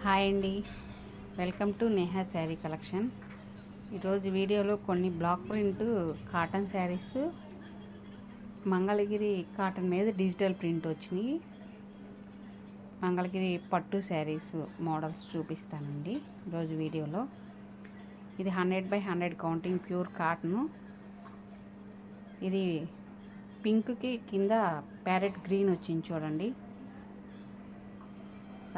Hi అండి, welcome to Neha sari collection. ఈరోజు వీడియోలో కొన్ని block print cotton saris, Mangalagiri cotton మీద డిజిటల్ ప్రింట్ వచ్చినాయి. మంగళగిరి పట్టు శారీస్ మోడల్స్ చూపిస్తానండి ఈరోజు వీడియోలో. ఇది 100/100 కౌంటింగ్ ప్యూర్ కాటను. ఇది పింక్కి కింద ప్యారెట్ గ్రీన్ వచ్చింది చూడండి.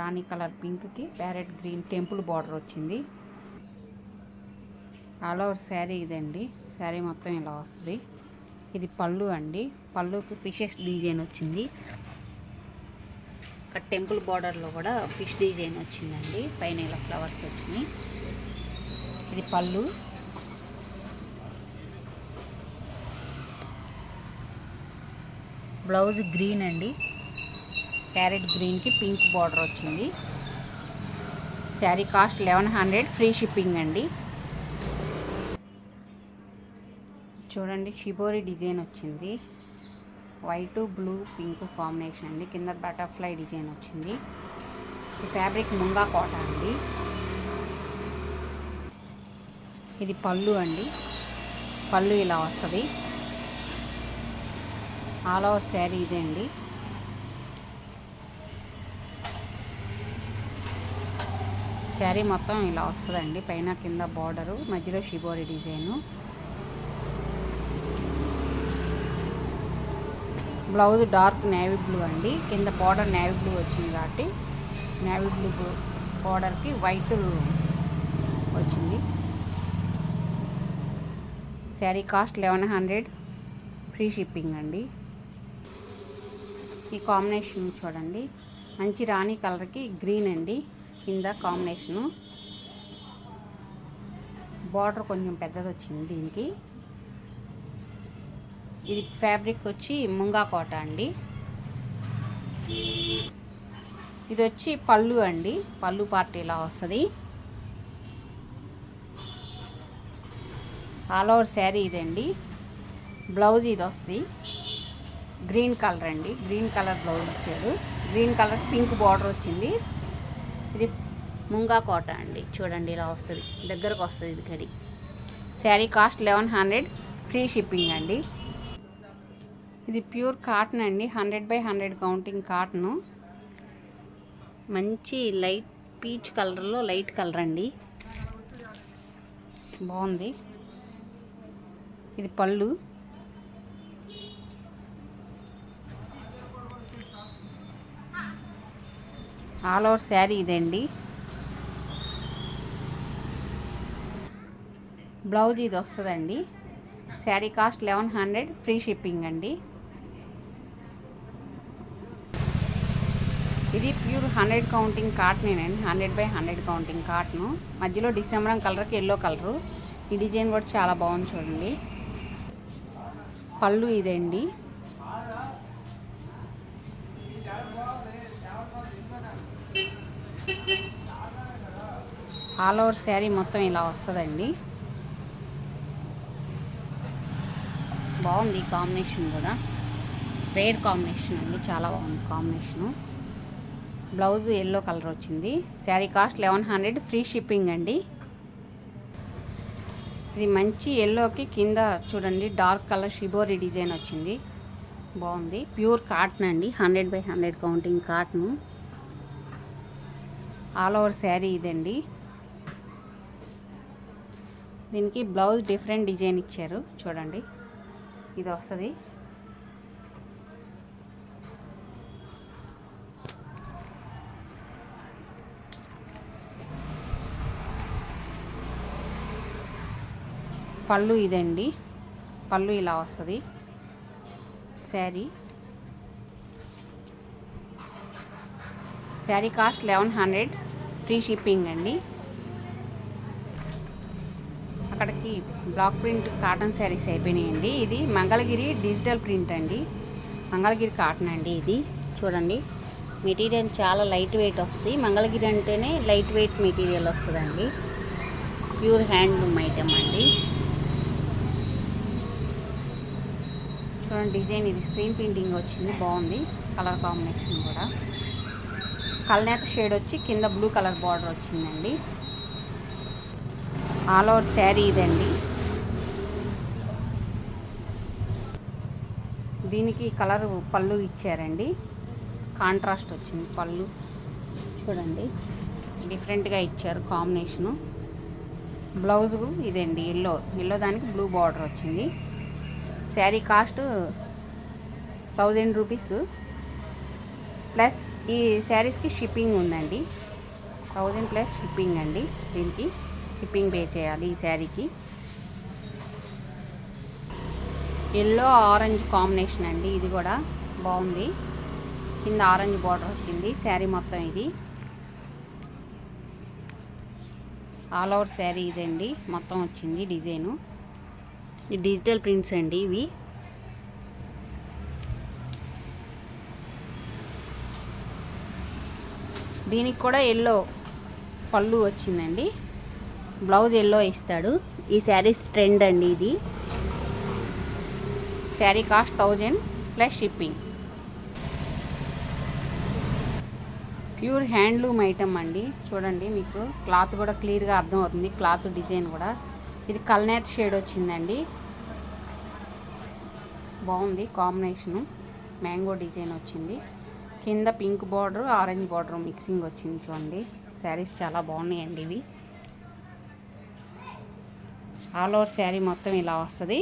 రాణి కలర్ పింక్కి ప్యారెట్ గ్రీన్ టెంపుల్ బార్డర్ వచ్చింది. ఆల్ ఓవర్ శారీ ఇదండి. శారీ మొత్తం ఇలా వస్తుంది. ఇది పళ్ళు అండి. పళ్ళుకి ఫిషెస్ డిజైన్ వచ్చింది. ఇక్కడ టెంపుల్ బార్డర్లో కూడా ఫిష్ డిజైన్ వచ్చిందండి. పైన ఇలా ఫ్లవర్స్ వచ్చినాయి. ఇది పళ్ళు. బ్లౌజ్ గ్రీన్ అండి. ప్యారెట్ గ్రీన్కి పింక్ బార్డర్ వచ్చింది. శారీ కాస్ట్ 1100, ఫ్రీ షిప్పింగ్ అండి. చూడండి, షిబోరి డిజైన్ వచ్చింది. వైట్ బ్లూ పింక్ కాంబినేషన్ అండి. కింద బటర్ఫ్లై డిజైన్ వచ్చింది. ఈ ఫ్యాబ్రిక్ ముంగా కోట అండి. ఇది పళ్ళు అండి. పళ్ళు ఇలా వస్తుంది. ఆల్ ఓవర్ శారీ ఇదే అండి. శారీ మొత్తం ఇలా వస్తుందండి. పైన కింద బార్డరు, మధ్యలో shibori design. Blouse dark navy blue అండి. కింద బార్డర్ నేవీ బ్లూ వచ్చింది కాబట్టి నేవీ బ్లూ బార్డర్కి వైట్ వచ్చింది. శారీ కాస్ట్ 1100, ఫ్రీ షిప్పింగ్ అండి. ఈ కాంబినేషన్ చూడండి, మంచి రాణి కలర్కి గ్రీన్ అండి. కింద కాంబినేషను బార్డర్ కొంచెం పెద్దది వచ్చింది దీనికి. ఇది ఫ్యాబ్రిక్ వచ్చి ముంగా కోట అండి. ఇది వచ్చి పళ్ళు అండి. పళ్ళు పార్ట్ ఇలా వస్తుంది. ఆల్ ఓవర్ శారీ ఇదండి. బ్లౌజ్ ఇది వస్తుంది. గ్రీన్ కలర్ అండి. గ్రీన్ కలర్ బ్లౌజ్ ఇచ్చాడు. గ్రీన్ కలర్ పింక్ బార్డర్ వచ్చింది. ఇది ముంగా కోట అండి. చూడండి ఇలా వస్తుంది, దగ్గరకు వస్తుంది ఇది గడి. శారీ కాస్ట్ 1100, ఫ్రీ షిప్పింగ్ అండి. ఇది ప్యూర్ కాటన్ అండి. 100/100 కౌంటింగ్ కాటను. మంచి లైట్ పీచ్ కలర్లో లైట్ కలర్ అండి. బాగుంది. ఇది పళ్ళు. ఆల్ ఓవర్ శారీ ఇదండి. బ్లౌజ్ ఇది వస్తుందండి. శారీ కాస్ట్ 1100, ఫ్రీ షిప్పింగ్ అండి. ఇది ప్యూర్ 100 కౌంటింగ్ కాటనేనండి. 100/100 counting cotton. మధ్యలో డిసెంబర్ కలర్కి ఎల్లో కలరు. ఈ డిజైన్ కూడా చాలా బాగుంది చూడండి. పళ్ళు ఇదండి. ఆల్ ఓవర్ శారీ మొత్తం ఇలా వస్తుందండి. బాగుంది కాంబినేషన్ కూడా. రేర్ కాంబినేషన్ అండి, చాలా బాగుంది కాంబినేషను. బ్లౌజ్ ఎల్లో కలర్ వచ్చింది. శారీ కాస్ట్ 1100, ఫ్రీ షిప్పింగ్ అండి. ఇది మంచి ఎల్లోకి కింద చూడండి డార్క్ కలర్ షిబోరి డిజైన్ వచ్చింది. బాగుంది. ప్యూర్ కాటన్ అండి. 100/100 counting cotton. All over sari ఇదండి. దీనికి బ్లౌజ్ డిఫరెంట్ డిజైన్ ఇచ్చారు చూడండి. ఇది వస్తుంది. పళ్ళు ఇదండి. పళ్ళు ఇలా వస్తుంది sari. Sari cost 1100, free shipping అండి. అక్కడికి బ్లాక్ ప్రింట్ కాటన్ శారీస్ అయిపోయినాయండి. ఇది మంగళగిరి డిజిటల్ ప్రింట్ అండి. మంగళగిరి కాటన్ అండి. ఇది చూడండి, మెటీరియల్ చాలా లైట్ వెయిట్ వస్తుంది. మంగళగిరి అంటేనే లైట్ వెయిట్ మెటీరియల్ వస్తుందండి. ప్యూర్ హ్యాండ్లూమ్ ఐటమ్ అండి. చూడండి డిజైన్ ఇది స్క్రీన్ ప్రింటింగ్ వచ్చింది. బాగుంది కలర్ కాంబినేషన్ కూడా. కల్నేత షేడ్ వచ్చి కింద బ్లూ కలర్ బార్డర్ వచ్చిందండి. ఆల్ ఓవర్ శారీ ఇదండి. దీనికి కలర్ పళ్ళు ఇచ్చారండి, కాంట్రాస్ట్ వచ్చింది పళ్ళు. చూడండి డిఫరెంట్గా ఇచ్చారు కాంబినేషను. బ్లౌజు ఇదండి, ఎల్లో దానికి బ్లూ బార్డర్ వచ్చింది. శారీ కాస్ట్ 1000 రూపీస్ ప్లస్ ఈ శారీస్కి షిప్పింగ్ ఉందండి. 1000 ప్లస్ షిప్పింగ్ అండి. దీనికి షిప్పింగ్ పే చేయాలి. ఈ శారీకి ఎల్లో ఆరెంజ్ కాంబినేషన్ అండి. ఇది కూడా బాగుంది. కింద ఆరెంజ్ బార్డర్ వచ్చింది శారీ మొత్తం. ఇది ఆల్ ఓవర్ శారీ ఇదండి మొత్తం వచ్చింది డిజైను. ఇది డిజిటల్ ప్రింట్స్ అండి ఇవి. దీనికి కూడా ఎల్లో పళ్ళు వచ్చిందండి. బ్లౌజ్ ఎల్లో ఇస్తాడు. ఈ శారీస్ ట్రెండ్ అండి ఇది. Sari cost 1000 plus shipping. Pure handloom item అండి. చూడండి మీకు క్లాత్ కూడా క్లియర్గా అర్థమవుతుంది. క్లాత్ డిజైన్ కూడా ఇది కల్నేత షేడ్ వచ్చిందండి. బాగుంది కాంబినేషను. మ్యాంగో డిజైన్ వచ్చింది. కింద pink border orange border mixing వచ్చింది. చూడండి శారీస్ చాలా బాగున్నాయండి ఇవి. ఆల్ ఓవర్ శారీ మొత్తం ఇలా వస్తుంది.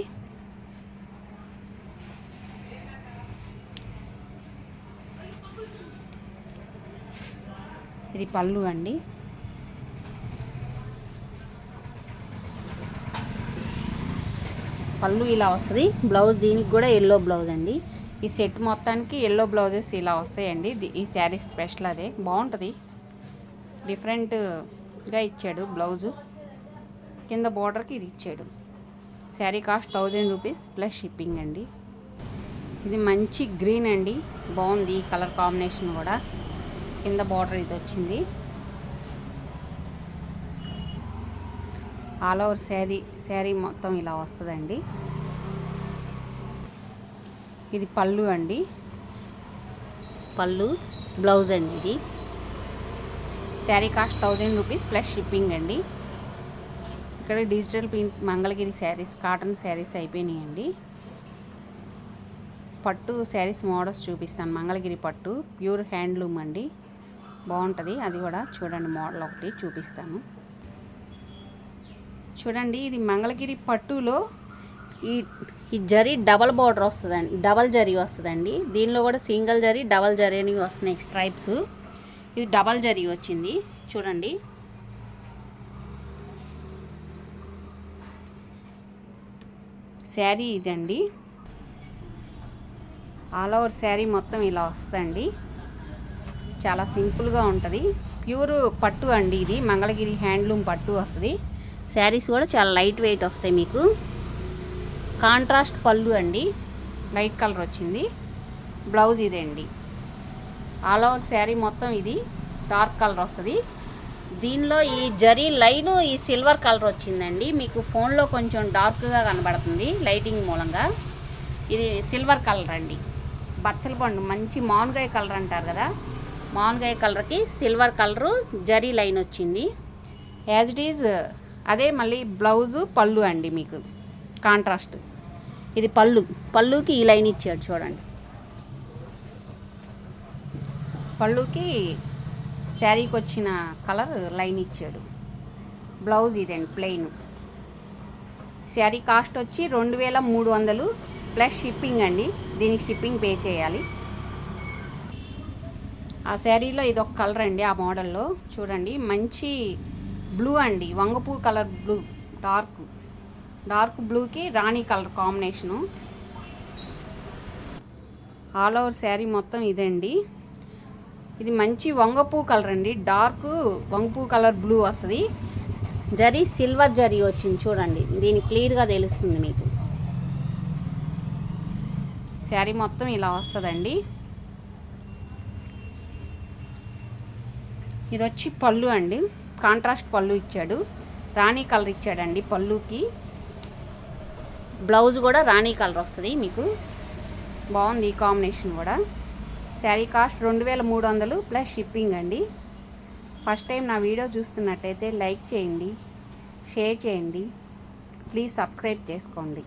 ఇది పళ్ళు అండి. పళ్ళు ఇలా వస్తుంది. బ్లౌజ్ దీనికి కూడా ఎల్లో బ్లౌజ్ అండి. ఈ సెట్ మొత్తానికి ఎల్లో బ్లౌజెస్ ఇలా వస్తాయండి. ఈ శారీ స్పెషల్ అదే, బాగుంటుంది. డిఫరెంట్గా ఇచ్చాడు బ్లౌజు. కింద బార్డర్కి ఇది ఇచ్చాడు. Sari cost 1000 rupees plus shipping అండి. ఇది మంచి గ్రీన్ అండి, బాగుంది ఈ కలర్ కాంబినేషన్ కూడా. కింద బార్డర్ ఇది వచ్చింది. ఆల్ ఓవర్ శారీ మొత్తం ఇలా వస్తుందండి. ఇది పళ్ళు అండి. పళ్ళు బ్లౌజ్ అండి. ఇది sari cost 1000 rupees plus shipping అండి. ఇక్కడ digital print Mangalagiri saris, cotton saris అయిపోయినాయండి. పట్టు శారీస్ మోడల్స్ చూపిస్తాను. మంగళగిరి పట్టు ప్యూర్ హ్యాండ్లూమ్ అండి, బాగుంటుంది. అది కూడా చూడండి మోడల్ ఒకటి చూపిస్తాను. చూడండి ఇది మంగళగిరి పట్టులో ఈ జరీ డబల్ బార్డర్ వస్తుందండి, డబల్ జరీ వస్తుందండి. దీనిలో కూడా సింగిల్ జరీ డబల్ జరీ అని వస్తున్నాయి స్ట్రైప్స్. ఇది డబల్ జరీ వచ్చింది చూడండి. శారీ ఇదండి. ఆల్ ఓవర్ శారీ మొత్తం ఇలా వస్తుందండి. చాలా సింపుల్గా ఉంటుంది. ప్యూర్ పట్టు అండి. ఇది మంగళగిరి హ్యాండ్లూమ్ పట్టు వస్తుంది. శారీస్ కూడా చాలా లైట్ వెయిట్ వస్తాయి మీకు. కాంట్రాస్ట్ పళ్ళు అండి, లైట్ కలర్ వచ్చింది. బ్లౌజ్ ఇదండి. ఆల్ ఓవర్ శారీ మొత్తం ఇది డార్క్ కలర్ వస్తుంది. దీనిలో ఈ జరీ లైను ఈ సిల్వర్ కలర్ వచ్చిందండి. మీకు ఫోన్లో కొంచెం డార్క్గా కనబడుతుంది లైటింగ్ మూలంగా. ఇది సిల్వర్ కలర్ అండి. బచ్చల పండు మంచి మామిడికాయ కలర్ అంటారు కదా, మామిడికాయ కలర్కి సిల్వర్ కలరు జరీ లైన్ వచ్చింది. యాజ్ ఇట్ ఈజ్ అదే మళ్ళీ బ్లౌజు పళ్ళు అండి మీకు కాంట్రాస్ట్. ఇది పళ్ళుకి ఈ లైన్ ఇచ్చాడు చూడండి. పళ్ళుకి శారీకి వచ్చిన కలర్ లైన్ ఇచ్చాడు. బ్లౌజ్ ఇదండి ప్లెయిన్. శారీ కాస్ట్ వచ్చి 2300 ప్లస్ షిప్పింగ్ అండి. దీనికి షిప్పింగ్ పే చేయాలి. ఆ శారీలో ఇది ఒక కలర్ అండి. ఆ మోడల్లో చూడండి మంచి బ్లూ అండి, వంగపూ కలర్ బ్లూ, డార్క్ బ్లూకి రాణి colour combination. All over sari మొత్తం ఇదండి. ఇది మంచి వంగపూ కలర్ అండి, డార్క్ వంగపూ కలర్ బ్లూ వస్తుంది. జరీ సిల్వర్ జరీ వచ్చింది చూడండి. దీని క్లియర్గా తెలుస్తుంది మీకు. శారీ మొత్తం ఇలా వస్తుందండి. ఇది వచ్చి పళ్ళు అండి, కాంట్రాస్ట్ పళ్ళు ఇచ్చాడు. రాణి కలర్ ఇచ్చాడండి పళ్ళుకి. బ్లౌజ్ కూడా రాణి కలర్ వస్తుంది మీకు. బాగుంది ఈ కాంబినేషన్ కూడా. శారీ కాస్ట్ 2300 ప్లస్ షిప్పింగ్ అండి. ఫస్ట్ టైం నా వీడియో చూస్తున్నట్టయితే లైక్ చేయండి, షేర్ చేయండి, ప్లీజ్ సబ్స్క్రైబ్ చేసుకోండి.